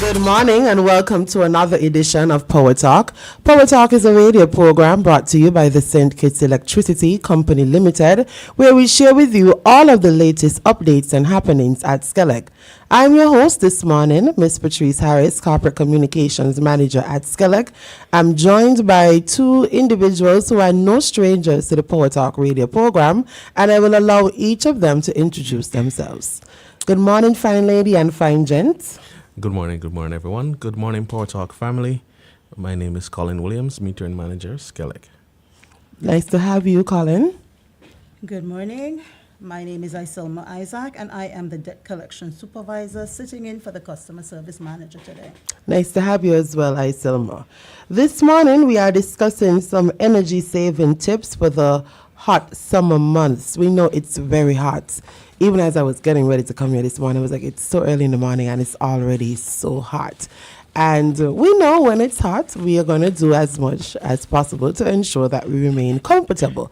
Good morning and welcome to another edition of Power Talk. Power Talk is a radio program brought to you by the St. Kitts Electricity Company Limited, where we share with you all of the latest updates and happenings at SKELEC. I'm your host this morning, Miss Patrice Harris, Corporate Communications Manager at SKELEC. I'm joined by two individuals who are no strangers to the Power Talk radio program, and I will allow each of them to introduce themselves. Good morning, fine lady and fine gents. Good morning, everyone. Good morning, Power Talk family. My name is Collin Williams, Metering Manager, SKELEC. Nice to have you, Collin. Good morning. My name is Icilma Isaac, and I am the Debt Collection Supervisor sitting in for the Customer Service Manager today. Nice to have you as well, Icilma. This morning, we are discussing some energy-saving tips for the hot summer months. We know it's very hot. Even as I was getting ready to come here this morning, I was like, it's so early in the morning and it's already so hot. And we know when it's hot, we are going to do as much as possible to ensure that we remain comfortable.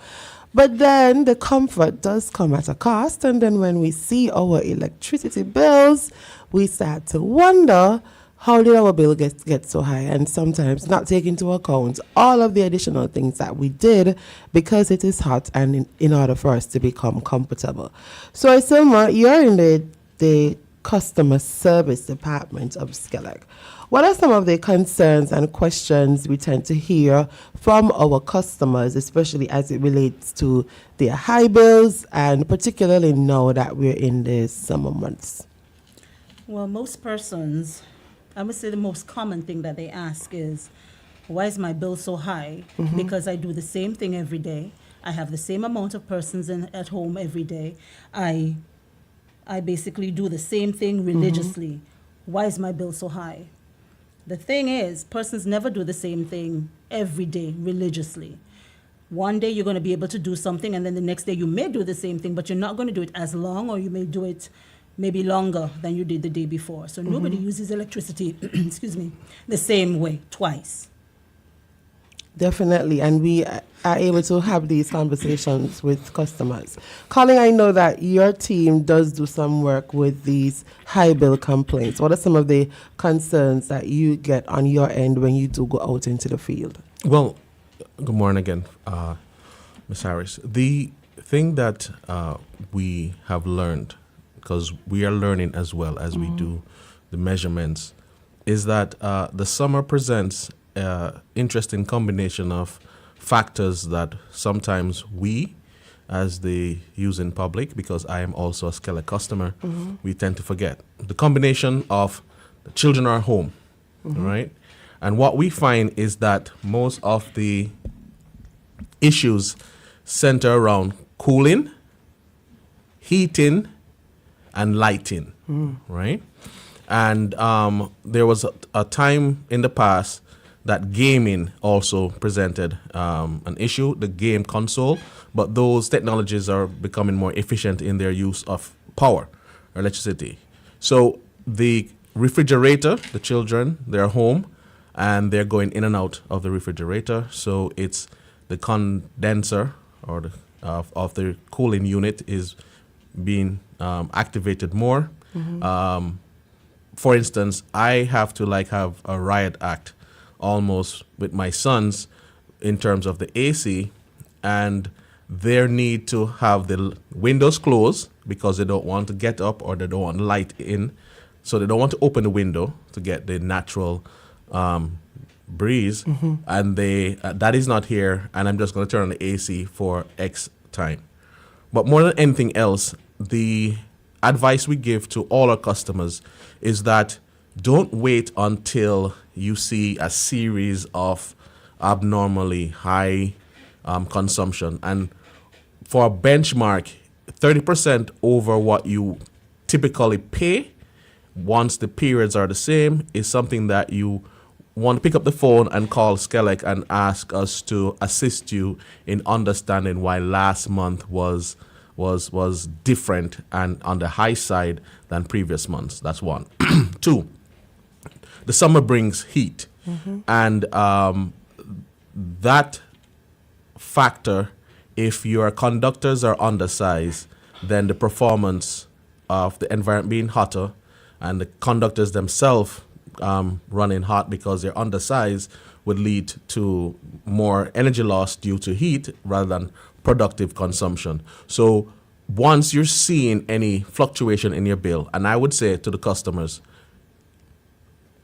But then the comfort does come at a cost. And then when we see our electricity bills, we start to wonder, how did our bill get so high? And sometimes not take into account all of the additional things that we did because it is hot and in order for us to become comfortable. So, Icilma, you're in the customer service department of SKELEC. What are some of the concerns and questions we tend to hear from our customers, especially as it relates to their high bills and particularly now that we're in the summer months? Well, most persons, I would say the most common thing that they ask is, why is my bill so high? Mm-hmm. Because I do the same thing every day. I have the same amount of persons at home every day. I basically do the same thing religiously. Mm-hmm. Why is my bill so high? The thing is, persons never do the same thing every day religiously. One day you're going to be able to do something, and then the next day you may do the same thing, but you're not going to do it as long, or you may do it maybe longer than you did the day before. So nobody uses electricity, the same way twice. Definitely, and we are able to have these conversations with customers. Collin, I know that your team does do some work with these high bill complaints. What are some of the concerns that you get on your end when you do go out into the field? Well, good morning again, Ms. Harris. The thing that we have learned, because we are learning as well as we do the measurements, is that the summer presents an interesting combination of factors that sometimes we, as the using public, because I am also a SKELEC customer, we tend to forget. The combination of the children are home, right? And what we find is that most of the issues center around cooling, heating, and lighting, right? And there was a time in the past that gaming also presented an issue, the game console, but those technologies are becoming more efficient in their use of power or electricity. So the refrigerator, the children, they're home and they're going in and out of the refrigerator. So it's the condenser or of the cooling unit is being activated more. For instance, I have to have a riot act almost with my sons in terms of the AC and their need to have the windows closed because they don't want to get up or they don't want light in. So they don't want to open the window to get the natural breeze. And that is not here, and I'm just going to turn on the AC for X time. But more than anything else, the advice we give to all our customers is that don't wait until you see a series of abnormally high consumption. And for a benchmark, 30% over what you typically pay once the periods are the same is something that you want to pick up the phone and call SKELEC and ask us to assist you in understanding why last month was different and on the high side than previous months. That's one. Two, the summer brings heat, and that factor, if your conductors are undersized, then the performance of the environment being hotter and the conductors themselves running hot because they're undersized would lead to more energy loss due to heat rather than productive consumption. So once you're seeing any fluctuation in your bill, and I would say to the customers,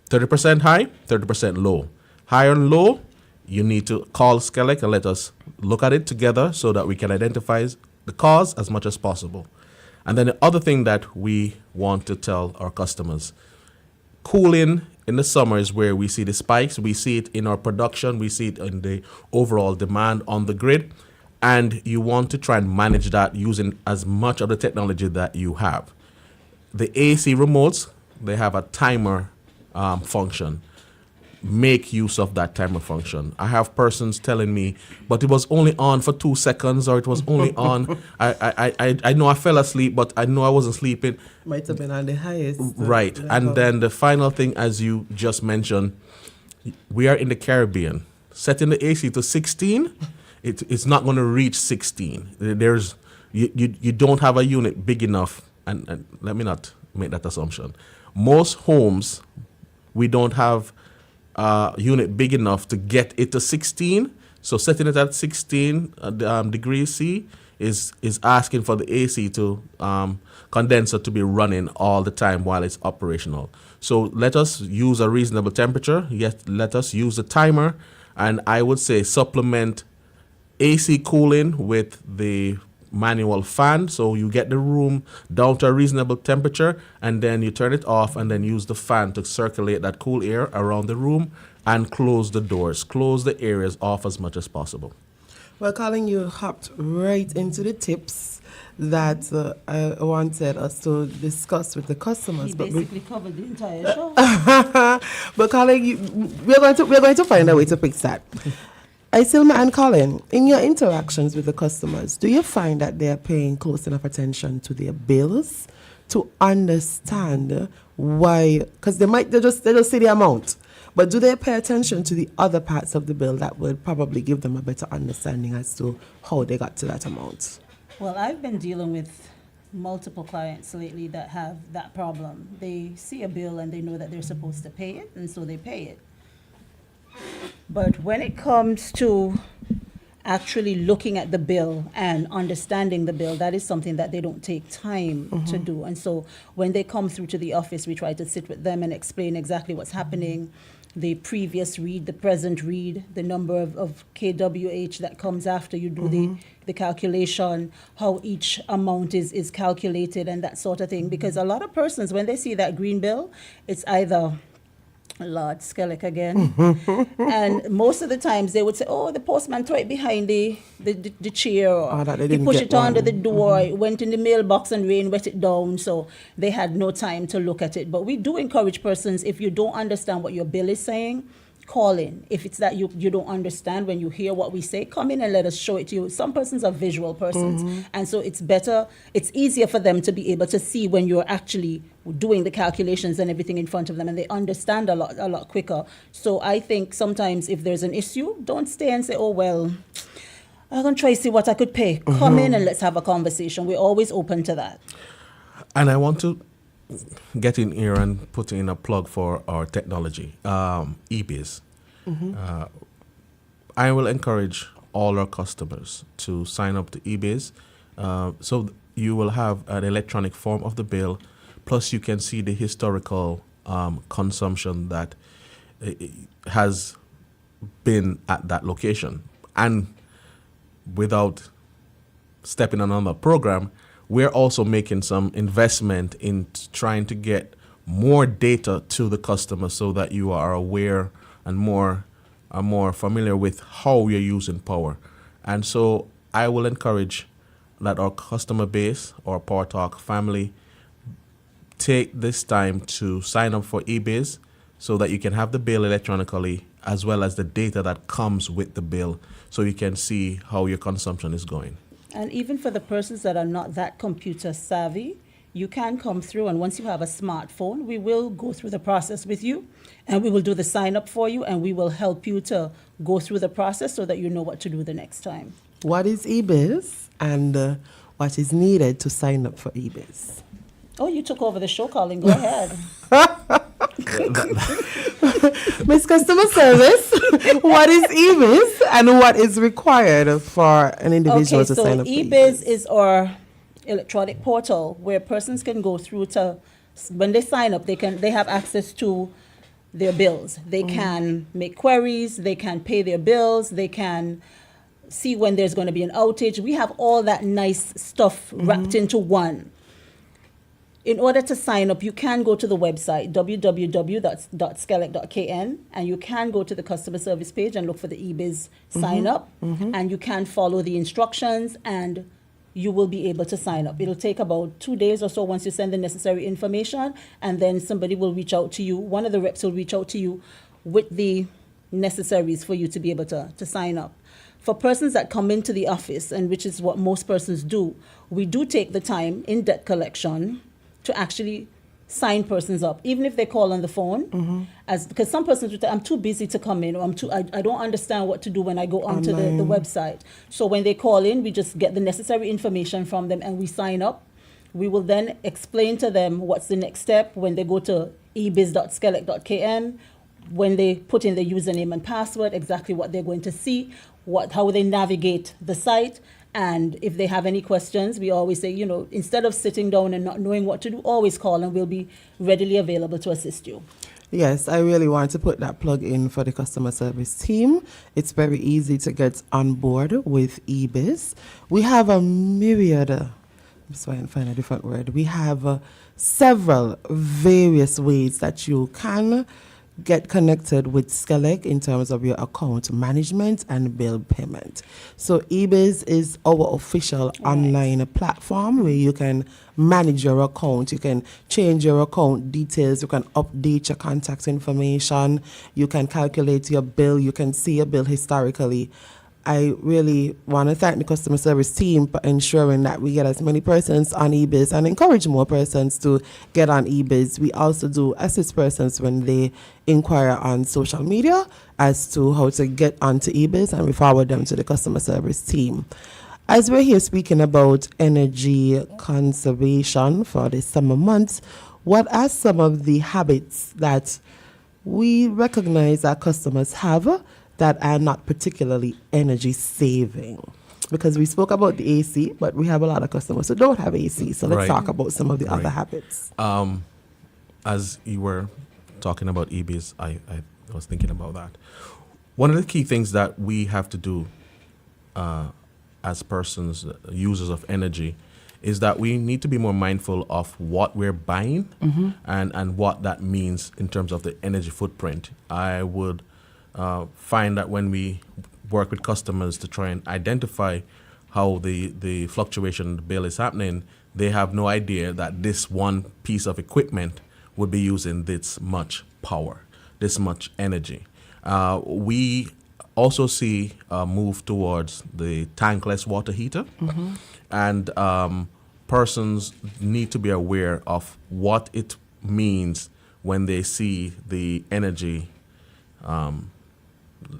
30% high, 30% low. High and low, you need to call SKELEC and let us look at it together so that we can identify the cause as much as possible. And then the other thing that we want to tell our customers, cooling in the summer is where we see the spikes. We see it in our production. We see it in the overall demand on the grid. And you want to try and manage that using as much of the technology that you have. The AC remotes, they have a timer function. Make use of that timer function. I have persons telling me, but it was only on for 2 seconds, or it was only on. I know I fell asleep, but I know I wasn't sleeping. Might have been on the highest. Right. And then the final thing, as you just mentioned, we are in the Caribbean. Setting the AC to 16, it's not going to reach 16. You don't have a unit big enough, and let me not make that assumption. Most homes, we don't have unit big enough to get it to 16. So setting it at 16 degrees C is asking for the AC to condenser to be running all the time while it's operational. So let us use a reasonable temperature. Yet let us use a timer, and I would say supplement AC cooling with the manual fan, so you get the room down to a reasonable temperature, and then you turn it off and then use the fan to circulate that cool air around the room, and close the doors, close the areas off as much as possible. Well, Collin, you hopped right into the tips that I wanted us to discuss with the customers. He basically covered the entire show. But Collin, we're going to find a way to fix that. Icilma and Collin, in your interactions with the customers, do you find that they are paying close enough attention to their bills to understand why? Because they just see the amount, but do they pay attention to the other parts of the bill that would probably give them a better understanding as to how they got to that amount? Well, I've been dealing with multiple clients lately that have that problem. They see a bill and they know that they're supposed to pay it, and so they pay it. But when it comes to actually looking at the bill and understanding the bill, that is something that they don't take time to do. And so when they come through to the office, we try to sit with them and explain exactly what's happening, the previous read, the present read, the number of kWh that comes after you do the calculation, how each amount is calculated and that sort of thing. Because a lot of persons, when they see that green bill, it's either Lord, SKELEC again. And most of the times they would say, oh, the postman threw it behind the chair, or he pushed it under the door, it went in the mailbox and rain wet it down, so they had no time to look at it. But we do encourage persons, if you don't understand what your bill is saying, call in. If it's that you don't understand when you hear what we say, come in and let us show it to you. Some persons are visual persons, and so it's easier for them to be able to see when you're actually doing the calculations and everything in front of them, and they understand a lot quicker. So I think sometimes if there's an issue, don't stay and say, oh, well, I'm going to try to see what I could pay. Come in and let's have a conversation. We're always open to that. And I want to get in here and put in a plug for our technology, eBiz. I will encourage all our customers to sign up to eBiz, so you will have an electronic form of the bill, plus you can see the historical consumption that has been at that location. And without stepping on another program, we're also making some investment in trying to get more data to the customer so that you are aware and more familiar with how you're using power. And so I will encourage that our customer base, our Power Talk family, take this time to sign up for eBiz so that you can have the bill electronically as well as the data that comes with the bill, so you can see how your consumption is going. And even for the persons that are not that computer savvy, you can come through, and once you have a smartphone, we will go through the process with you, and we will do the sign up for you, and we will help you to go through the process so that you know what to do the next time. What is eBiz, and what is needed to sign up for eBiz? Oh, you took over the show, Collin. Go ahead. Miss Customer Service, what is EBIS and what is required for an individual to sign up for eBiz is our electronic portal where persons can go through to, when they sign up, they have access to their bills. They can make queries, they can pay their bills, they can see when there's going to be an outage. We have all that nice stuff wrapped into one. In order to sign up, you can go to the website, www.skelec.kn, and you can go to the customer service page and look for the eBiz sign up, and you can follow the instructions, and you will be able to sign up. It'll take about 2 days or so once you send the necessary information, and then somebody will reach out to you. One of the reps will reach out to you with the necessaries for you to be able to sign up. For persons that come into the office, and which is what most persons do, we do take the time in debt collection to actually sign persons up, even if they call on the phone, because some persons would say, I'm too busy to come in, or I don't understand what to do when I go onto the website. So when they call in, we just get the necessary information from them and we sign up. We will then explain to them what's the next step when they go to ebiz.skelec.kn, when they put in their username and password, exactly what they're going to see, how they navigate the site. And if they have any questions, we always say, instead of sitting down and not knowing what to do, always call and we'll be readily available to assist you. Yes, I really want to put that plug in for the customer service team. It's very easy to get on board with eBiz. We have a myriad, let's try and find a different word. We have several various ways that you can get connected with SKELEC in terms of your account management and bill payment. So eBiz is our official online platform where you can manage your account, you can change your account details, you can update your contact information, you can calculate your bill, you can see your bill historically. I really want to thank the customer service team for ensuring that we get as many persons on eBiz and encourage more persons to get on eBiz. We also do assist persons when they inquire on social media as to how to get onto eBiz, and we forward them to the customer service team. As we're here speaking about energy conservation for the summer months, what are some of the habits that we recognize our customers have that are not particularly energy saving? Because we spoke about the AC, but we have a lot of customers who don't have AC. So let's talk about some of the other habits. As you were talking about eBiz, I was thinking about that. One of the key things that we have to do as persons, users of energy, is that we need to be more mindful of what we're buying and what that means in terms of the energy footprint. I would find that when we work with customers to try and identify how the fluctuation in the bill is happening, they have no idea that this one piece of equipment would be using this much power, this much energy. We also see a move towards the tankless water heater, and persons need to be aware of what it means when they see the energy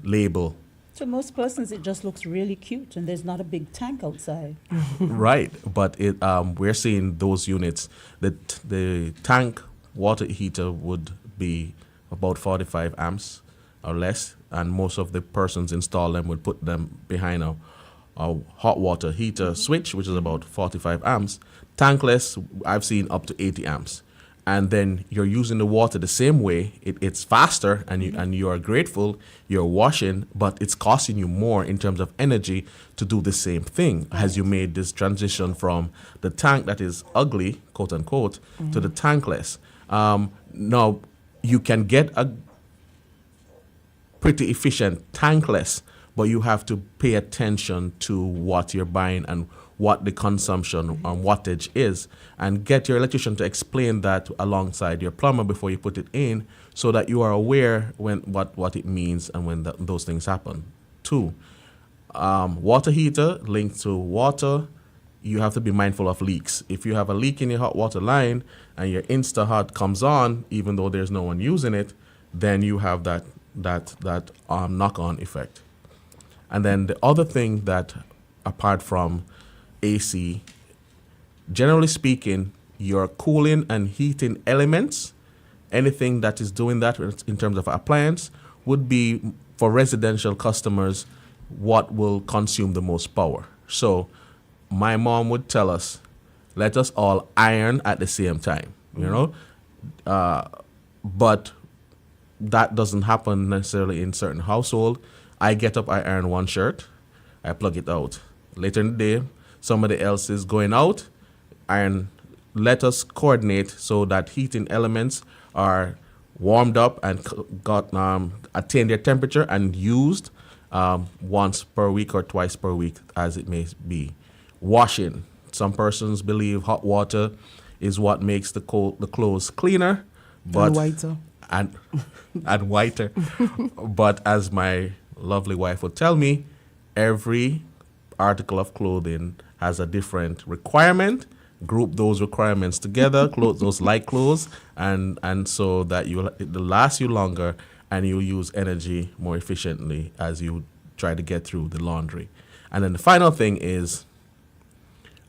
label. To most persons, it just looks really cute, and there's not a big tank outside. Right, but we're seeing those units. That the tank water heater would be about 45 amps or less, and most of the persons install them would put them behind a hot water heater switch, which is about 45 amps. Tankless, I've seen up to 80 amps. And then you're using the water the same way. It's faster, and you are grateful. You're washing, but it's costing you more in terms of energy to do the same thing. As you made this transition from the tank that is ugly, quote unquote, to the tankless. Now you can get a pretty efficient tankless, but you have to pay attention to what you're buying and what the consumption and wattage is, and get your electrician to explain that alongside your plumber before you put it in, so that you are aware what it means and when those things happen. 2, water heater linked to water. You have to be mindful of leaks. If you have a leak in your hot water line and your InstaHot comes on, even though there's no one using it, then you have that knock-on effect. And then the other thing that, apart from AC, generally speaking, your cooling and heating elements anything that is doing that in terms of appliance would be for residential customers what will consume the most power. So my mom would tell us, let us all iron at the same time, you know? But that doesn't happen necessarily in certain household. I get up, I iron one shirt, I plug it out. Later in the day, somebody else is going out, iron. Let us coordinate so that heating elements are warmed up and attain their temperature and used once per week or twice per week, as it may be. Washing. Some persons believe hot water is what makes the clothes cleaner, but and whiter. And whiter. But as my lovely wife would tell me, every article of clothing has a different requirement. Group those requirements together, those light clothes, and so that it'll last you longer and you'll use energy more efficiently as you try to get through the laundry. And then the final thing is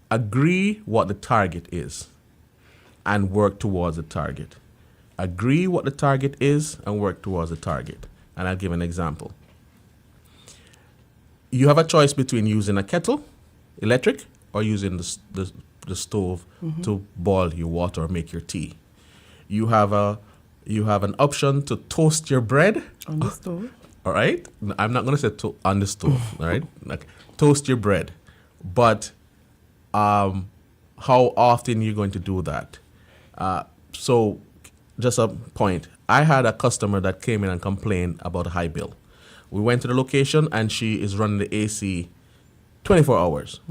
agree what the target is and work towards the target. Agree what the target is and work towards the target. And I'll give an example. You have a choice between using a kettle, electric, or using the stove to boil your water or make your tea. You have an option to toast your bread On the stove. all right? I'm not going to say on the stove, all right? Like, toast your bread. But how often you're going to do that? So just a point. I had a customer that came in and complained about a high bill. We went to the location, and she is running the AC 24 hours.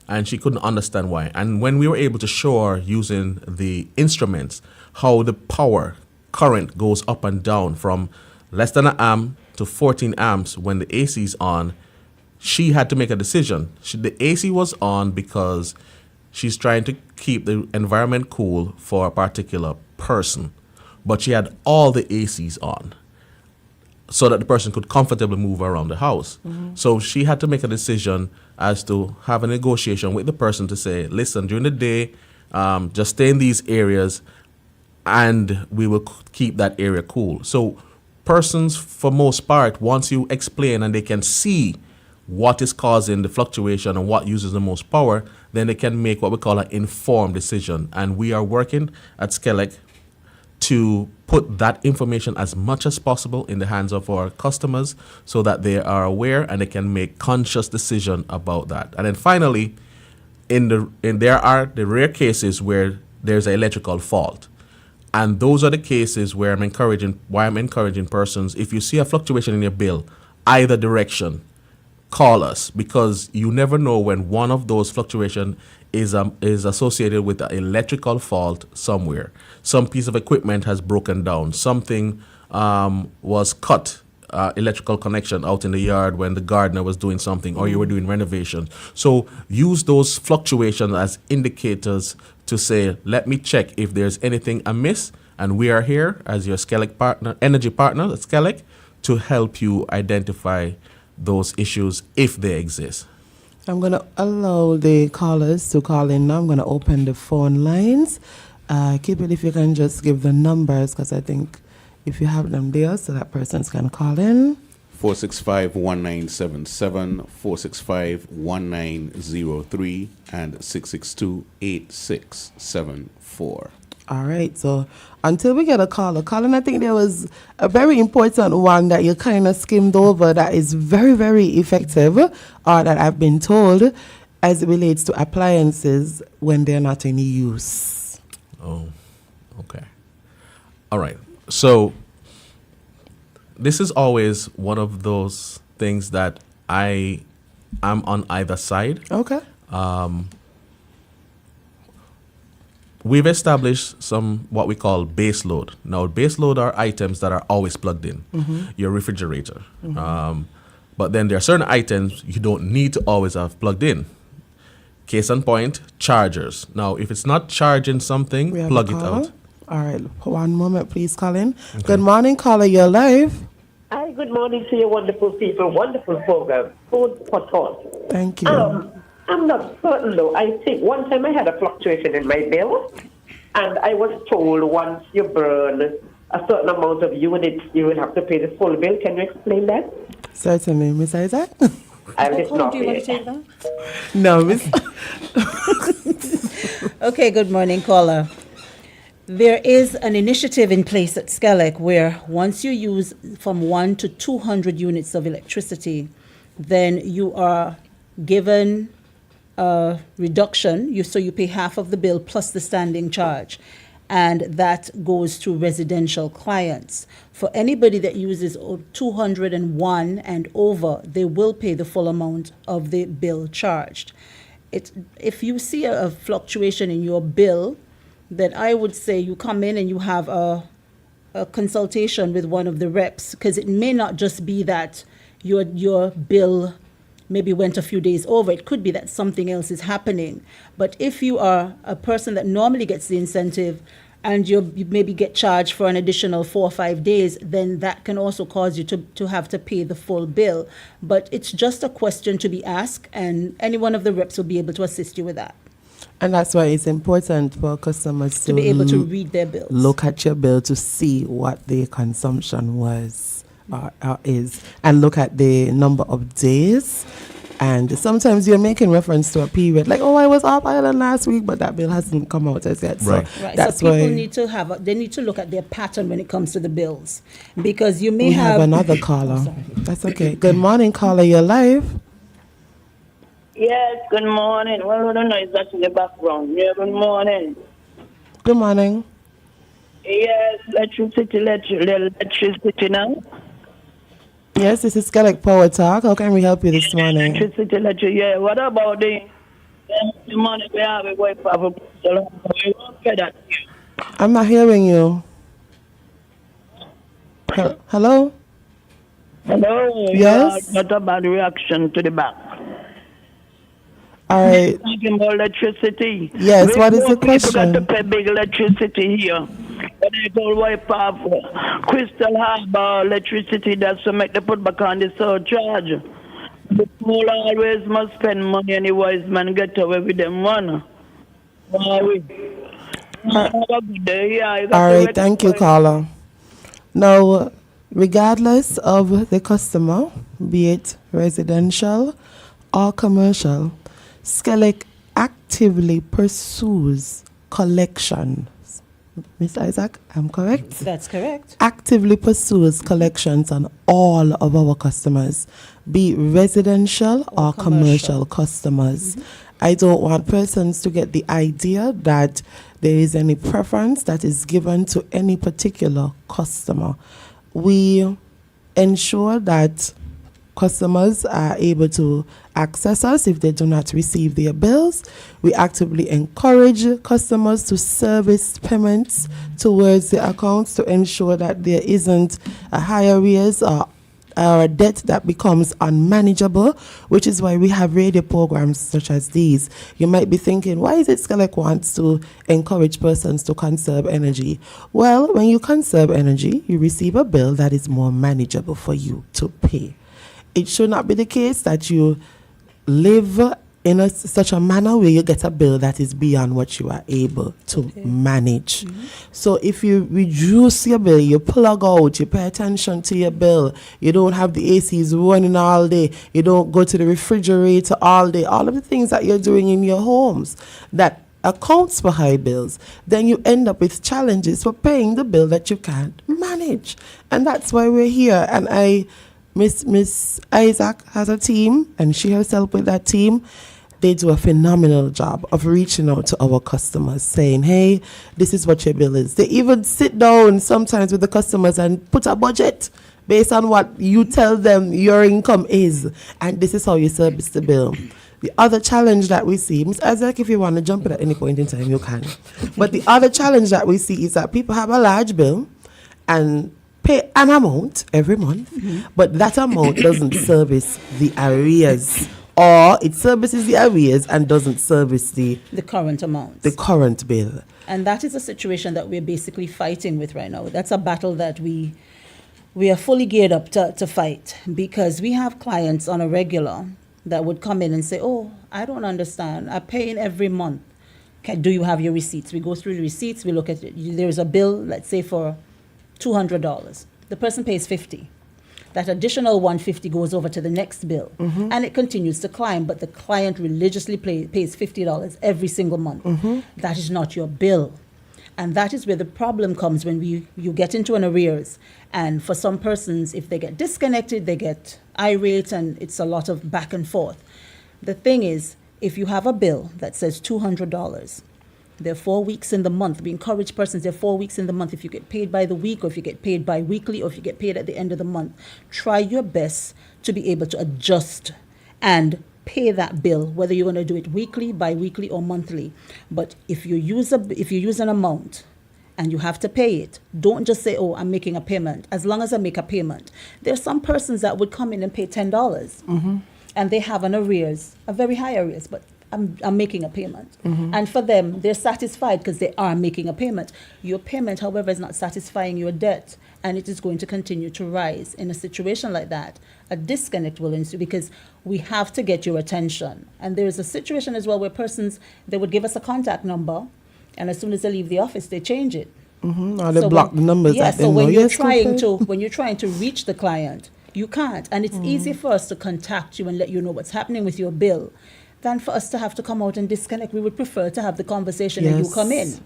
And she couldn't understand why. And when we were able to show her using the instruments how the power current goes up and down from less than an amp to 14 amps when the AC is on, she had to make a decision. The AC was on because she's trying to keep the environment cool for a particular person. But she had all the ACs on so that the person could comfortably move around the house. So she had to make a decision as to have a negotiation with the person to say, listen, during the day, just stay in these areas and we will keep that area cool. So persons, for most part, once you explain and they can see what is causing the fluctuation and what uses the most power, then they can make what we call an informed decision. And we are working at SKELEC to put that information as much as possible in the hands of our customers so that they are aware and they can make conscious decision about that. And then finally, there are the rare cases where there's an electrical fault. And those are the cases where I'm encouraging persons, if you see a fluctuation in your bill, either direction, call us, because you never know when one of those fluctuations is associated with an electrical fault somewhere. Some piece of equipment has broken down. Something was cut, electrical connection out in the yard when the gardener was doing something, or you were doing renovation. So use those fluctuations as indicators to say, let me check if there's anything amiss, and we are here as your SKELEC partner, energy partner at SKELEC, to help you identify those issues if they exist. I'm going to allow the callers to call in now. I'm going to open the phone lines. Keep it if you can just give the numbers, because I think if you have them there so that persons can call in. 465-1977, 465-1903, and 662-8674. All right, so until we get a caller, Collin, I think there was a very important one that you kind of skimmed over that is very, very effective, or that I've been told, as it relates to appliances when they're not in use. Oh, okay. All right. So this is always one of those things that I am on either side. Okay. We've established some what we call base load. Now, base load are items that are always plugged in. Your refrigerator. But then there are certain items you don't need to always have plugged in. Case in point, chargers. Now, if it's not charging something, We have plug a it caller. out. All right, one moment, please, Collin. Good morning, caller. You're live. Hi, good morning to you wonderful people. Wonderful program. Food for thought. Thank you. I'm not certain though. I think one time I had a fluctuation in my bill, and I was told once you burn a certain amount of units, you will have to pay the full bill. Can you explain that? Certainly, Miss Isaac. I will Colin, not do you want to pay. take that? No, Miss. Okay, good morning, caller. There is an initiative in place at SKELEC where once you use from 1 to 200 units of electricity, then you are given a reduction. So you pay half of the bill plus the standing charge. And that goes to residential clients. For anybody that uses 201 and over, they will pay the full amount of the bill charged. If you see a fluctuation in your bill, then I would say you come in and you have a consultation with one of the reps, because it may not just be that your bill maybe went a few days over. It could be that something else is happening. But if you are a person that normally gets the incentive and you maybe get charged for an additional 4 or 5 days, then that can also cause you to have to pay the full bill. But it's just a question to be asked, and any one of the reps will be able to assist you with that. And that's why it's important for customers To be able to read their bills. look at your bill to see what the consumption was is, and look at the number of days. And sometimes you're making reference to a period like, oh, I was off island last week, but that bill hasn't come out as yet. Right. So Right. that's So people why need to they need to look at their pattern when it comes to the bills, because you may we have another Oh, caller. sorry. That's okay. Good morning, caller. You're live. Yes, good morning. Well, I don't know, is that in the background? Yeah, good morning. Good morning. Yes, electricity now. Yes, this is SKELEC Power Talk. How can we help you this morning? Electricity, yeah. What about the money we have? We wait for we won't pay that. I'm not hearing you. Hello? Hello? Yes? Yeah, not a bad reaction to the back. All right. Talking about electricity. Yes, what is the People got question? to pay big electricity here. But they go wipe off Crystal Harbor electricity, that's to make they put back on the surcharge. The poor always must spend money and the wise man get away with them money. Why we? Have a good day. Yeah, you got All to right, wait thank you, for- caller. Now, regardless of the customer, be it residential or commercial, SKELEC actively pursues collections. Ms. Isaac, I'm correct? That's correct. Actively pursues collections on all of our customers, be it residential or commercial customers. I don't want persons to get the idea that there is any preference that is given to any particular customer. We ensure that customers are able to access us if they do not receive their bills. We actively encourage customers to service payments towards the accounts to ensure that there isn't a high arrears or a debt that becomes unmanageable, which is why we have radio programs such as these. You might be thinking, why is it SKELEC wants to encourage persons to conserve energy? Well, when you conserve energy, you receive a bill that is more manageable for you to pay. It should not be the case that you live in such a manner where you get a bill that is beyond what you are able to manage. So if you reduce your bill, you plug out, you pay attention to your bill, you don't have the ACs running all day, you don't go to the refrigerator all day, all of the things that you're doing in your homes that accounts for high bills, then you end up with challenges for paying the bill that you can't manage. And that's why we're here. And Miss Isaac has a team, and she herself with that team, they do a phenomenal job of reaching out to our customers, saying, hey, this is what your bill is. They even sit down sometimes with the customers and put a budget based on what you tell them your income is, and this is how you service the bill. The other challenge that we see, Ms. Isaac, if you want to jump in at any point in time, you can. But the other challenge that we see is that people have a large bill and pay an amount every month, but that amount doesn't service the arrears, or it services the arrears and doesn't service the current amount. current bill. And that is a situation that we're basically fighting with right now. That's a battle that we are fully geared up to fight, because we have clients on a regular that would come in and say, oh, I don't understand. I'm paying every month. Do you have your receipts? We go through the receipts. We look at it. There's a bill, let's say for $200. The person pays $50. That additional $150 goes over to the next bill, and it continues to climb, but the client religiously pays $50 every single month. That is not your bill. And that is where the problem comes when you get into an arrears. And for some persons, if they get disconnected, they get irate, and it's a lot of back and forth. The thing is, if you have a bill that says $200, there are 4 weeks in the month. We encourage persons, there are 4 weeks in the month. If you get paid by the week, or if you get paid bi-weekly, or if you get paid at the end of the month, try your best to be able to adjust and pay that bill, whether you're going to do it weekly, bi-weekly, or monthly. But if you use an amount and you have to pay it, don't just say, oh, I'm making a payment. As long as I make a payment. There are some persons that would come in and pay $10, and they have an arrears, a very high arrears, but I'm making a payment. And for them, they're satisfied because they are making a payment. Your payment, however, is not satisfying your debt, and it is going to continue to rise. In a situation like that, a disconnect will ensue because we have to get your attention. And there is a situation as well where persons, they would give us a contact number, and as soon as they leave the office, they change it. Or they block the numbers. Yeah, that they so know. when you're Yes, trying okay. when you're trying to reach the client, you can't. And it's easy for us to contact you and let you know what's happening with your bill than for us to have to come out and disconnect. We would prefer to have the conversation and you Yes. come in.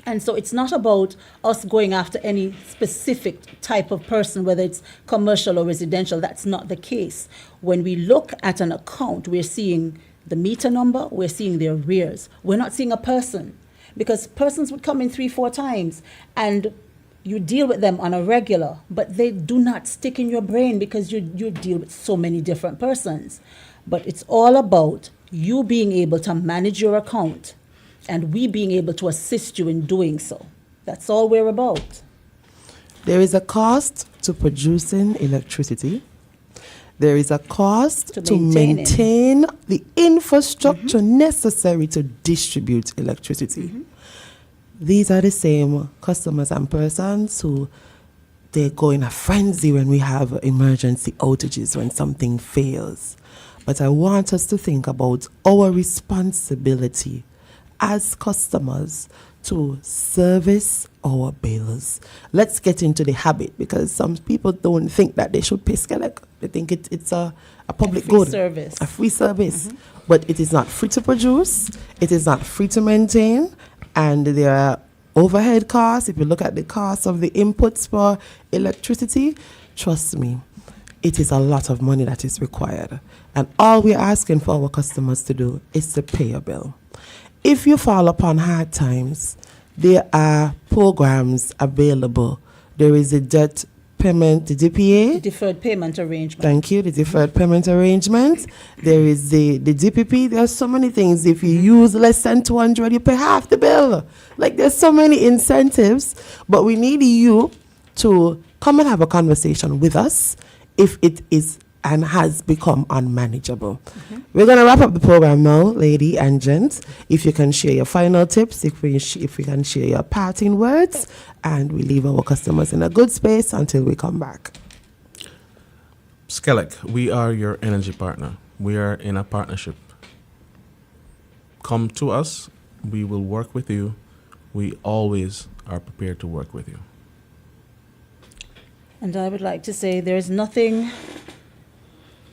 And so it's not about us going after any specific type of person, whether it's commercial or residential. That's not the case. When we look at an account, we're seeing the meter number, we're seeing the arrears. We're not seeing a person, because persons would come in 3-4 times and you deal with them on a regular, but they do not stick in your brain because you deal with so many different persons. But it's all about you being able to manage your account and we being able to assist you in doing so. That's all we're about. There is a cost to producing electricity. There is a cost To to maintaining. maintain the infrastructure necessary to distribute electricity. These are the same customers and persons who they go in a frenzy when we have emergency outages, when something fails. But I want us to think about our responsibility as customers to service our bills. Let's get into the habit, because some people don't think that they should pay SKELEC. They think it's a public free good. service. A free service. But it is not free to produce, it is not free to maintain, and there are overhead costs. If you look at the cost of the inputs for electricity, trust me, it is a lot of money that is required. And all we're asking for our customers to do is to pay a bill. If you fall upon hard times, there are programs available. There is a debt payment, the DPA. Deferred payment arrangement. Thank you, the deferred payment arrangement. There is the DPP. There are so many things. If you use less than 200, you pay half the bill. Like, there's so many incentives, but we need you to come and have a conversation with us if it is and has become unmanageable. We're going to wrap up the program now, lady and gent. If you can share your final tips, if we can share your parting words, and we leave our customers in a good space until we come back. SKELEC, we are your energy partner. We are in a partnership. Come to us. We will work with you. We always are prepared to work with you. And I would like to say there is nothing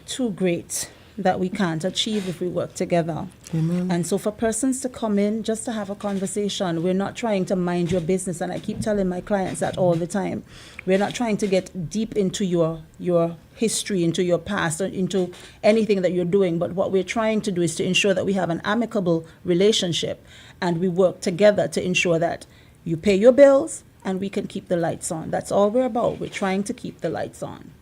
too great that we can't achieve if we work together. Amen. And so for persons to come in just to have a conversation, we're not trying to mind your business, and I keep telling my clients that all the time. We're not trying to get deep into your history, into your past, or into anything that you're doing, but what we're trying to do is to ensure that we have an amicable relationship and we work together to ensure that you pay your bills and we can keep the lights on. That's all we're about. We're trying to keep the lights on.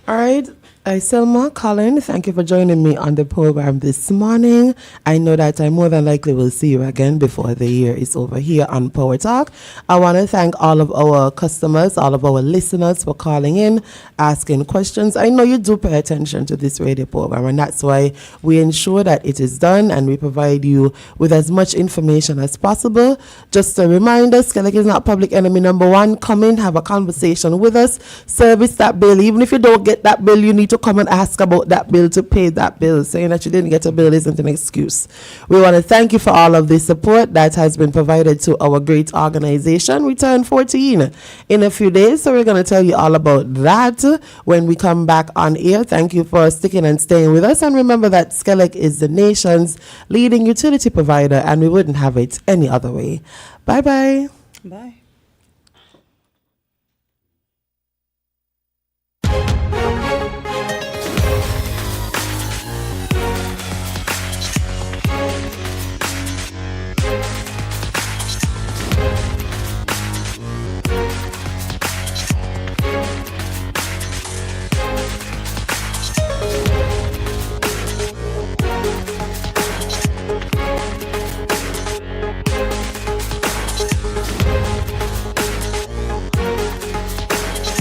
All right, Icilma, Collin, thank you for joining me on the program this morning. I know that I more than likely will see you again before the year is over here on Power Talk. I want to thank all of our customers, all of our listeners for calling in, asking questions. I know you do pay attention to this radio program, and that's why we ensure that it is done and we provide you with as much information as possible. Just a reminder, SKELEC is not public enemy number one. Come in, have a conversation with us, service that bill. Even if you don't get that bill, you need to to come and ask about that bill, to pay that bill. Saying that you didn't get a bill isn't an excuse. We want to thank you for all of the support that has been provided to our great organization. We turn 14 in a few days, so we're going to tell you all about that when we come back on air. Thank you for sticking and staying with us. And remember that SKELEC is the nation's leading utility provider, and we wouldn't have it any other way. Bye-bye. Bye.